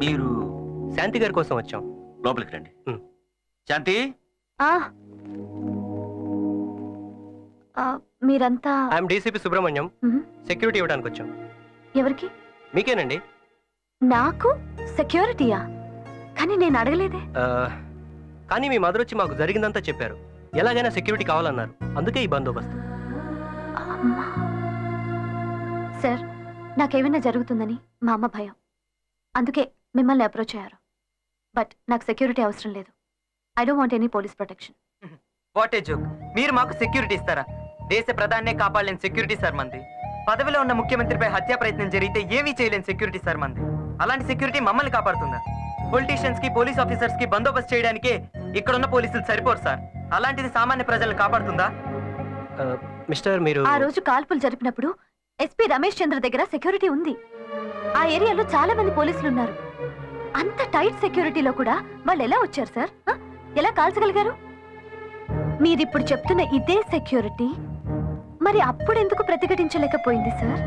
మీరు శాంతి గారి కోసం వచ్చాం. లోపలికి రండి. శాంతి, మీరంతా? I'm DCP Subrahmanyam. సెక్యూరిటీ ఇవ్వడానికి వచ్చాం. ఎవరికి? మీకేనండి. నాకు సెక్యూరిటీయా? కానీ నేను అడగలేదే. కానీ మీ మదర్ వచ్చి మాకు జరిగిందంతా చెప్పారు. ఎలాగైనా సెక్యూరిటీ కావాలన్నారు. అందుకే ఈ బందోబస్తు. సార్, నాకేమైనా జరుగుతుందని మా అమ్మ భయం. అందుకే మిమ్మల్ని అప్రోచ్ అయ్యారు. బట్ నాకు సెక్యూరిటీ అవసరం లేదు. I don't want any police protection. What a joke! మీరు మాకు సెక్యూరిటీ ఇస్తారా? దేశ ప్రధాన్నే కాపాడలేని సెక్యూరిటీ సార్ మంది. పదవిలో ఉన్న ముఖ్యమంత్రిపై హత్యా ప్రయత్నం జరిగితే ఏమీ చేయలేని సెక్యూరిటీ సార్ మంది. అలాంటి సెక్యూరిటీ మమ్మల్ని కాపాడుతుందా? పొలిటీషియన్స్ కి, పోలీస్ ఆఫీసర్స్ కి బందోబస్తు చేయడానికే ఇక్కడున్న పోలీసులు సరిపోరు సార్. అలాంటిది సామాన్య ప్రజలను కాపాడుతుందా? మిస్టర్, మీరు ఆ రోజు కాల్పులు జరిపినప్పుడు ఎస్పీ రమేష్ చంద్ర దగ్గర సెక్యూరిటీ ఉంది. ఆ ఏరియాలో చాలా మంది పోలీసులు ఉన్నారు. అంత టైట్ సెక్యూరిటీలో కూడా వాళ్ళు ఎలా వచ్చారు సార్? ఎలా కాల్చగలిగారు? మీరిప్పుడు చెప్తున్న ఇదే సెక్యూరిటీ మరి అప్పుడు ఎందుకు ప్రతిఘటించలేకపోయింది సార్?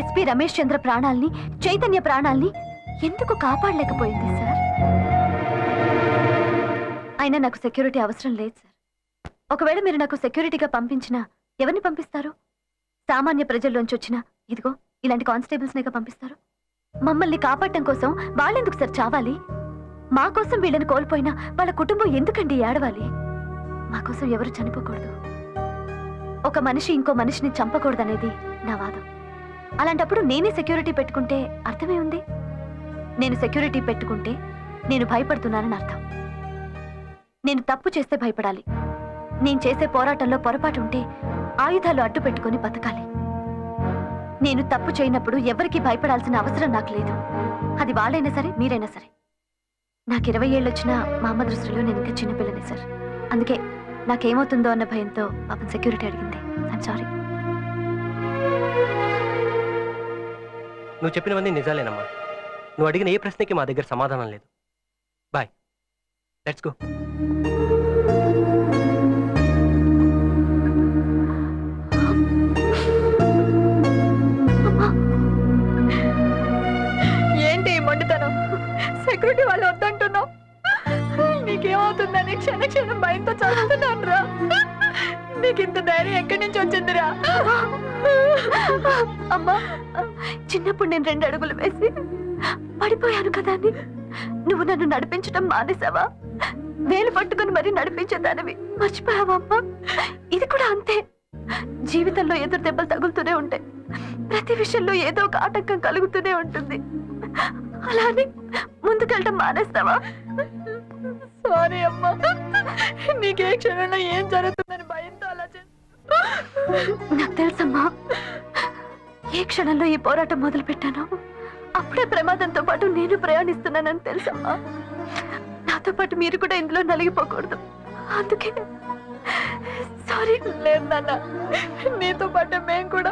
ఎస్పీ రమేష్ చంద్ర ప్రాణాల్ని, చైతన్య ప్రాణాల్ని ఎందుకు కాపాడలేకపోయింది సార్? అయినా నాకు సెక్యూరిటీ అవసరం లేదు సార్. ఒకవేళ మీరు నాకు సెక్యూరిటీగా పంపించినా ఎవరిని పంపిస్తారు? సామాన్య ప్రజల్లోంచి వచ్చిన ఇదిగో ఇలాంటి కానిస్టేబుల్స్నేగా పంపిస్తారు. మమ్మల్ని కాపాడటం కోసం వాళ్ళెందుకు సార్ చావాలి? మా కోసం వీళ్ళని కోల్పోయినా వాళ్ళ కుటుంబం ఎందుకండి ఏడవాలి? మా కోసం ఎవరు చనిపోకూడదు. ఒక మనిషి ఇంకో మనిషిని చంపకూడదనేది నా వాదం. అలాంటప్పుడు నేనే సెక్యూరిటీ పెట్టుకుంటే అర్థమే ఉంది. నేను సెక్యూరిటీ పెట్టుకుంటే నేను భయపడుతున్నానని అర్థం. నేను తప్పు చేస్తే భయపడాలి. నేను చేసే పోరాటంలో పొరపాటు ఉంటే ఆయుధాలు అడ్డు పెట్టుకుని బతకాలి. నేను తప్పు చేయనప్పుడు ఎవరికి భయపడాల్సిన అవసరం నాకు లేదు. అది వాళ్ళైనా సరే, మీరైనా సరే. నాకు 20 ఏళ్ళు వచ్చినా మా అమ్మ దృష్టిలో నేను ఇంకా చిన్నపిల్లనే సార్. అందుకే నాకేమవుతుందో అన్న భయంతో పాపం సెక్యూరిటీ అడిగింది. I'm sorry. నువ్వు చెప్పినవన్నీ నిజాలేనమ్మా. నువ్వు అడిగిన ఏ ప్రశ్నకి మా దగ్గర సమాధానం లేదు. Bye, let's go. ఏంటి మొండితనం? సెక్యూరిటీ వాళ్ళు వద్దంటున్నావు. నీకేమవుతుందని క్షణ క్షణం భయంతో చదువుతున్నాను రా. నీకింత ధైర్యం ఎక్కడి నుంచి వచ్చిందిరా? అమ్మా, చిన్నప్పుడు నేను 2 అడుగులు వేసి పడిపోయాను కదా అని నువ్వు నన్ను నడిపించడం మానేసావా? వేలు పట్టుకుని మరీ నడిపించేదానివి మర్చిపోయావా అమ్మా? ఇది కూడా అంతే. జీవితంలో ఎదురు దెబ్బలు తగులుతూనే ఉంటాయి. ప్రతి విషయంలో ఏదో ఒక ఆటంకం కలుగుతూనే ఉంటుంది. అలానే ముందుకెళ్ళటం మానేస్తావా? సారీ అమ్మా, నీకే క్షణంలో ఏం జరుగుతుందని భయంతో అలా నాకు తెలుసమ్మా. ఏ క్షణంలో ఈ పోరాటం మొదలు పెట్టానో అప్పుడే ప్రమాదంతో పాటు నేను ప్రయాణిస్తున్నానని తెలుసమ్మా. నాతో పాటు మీరు కూడా ఇందులో నలిగిపోకూడదు. అందుకే సారీ. లేదు నాన్న, నీతో పాటు మేము కూడా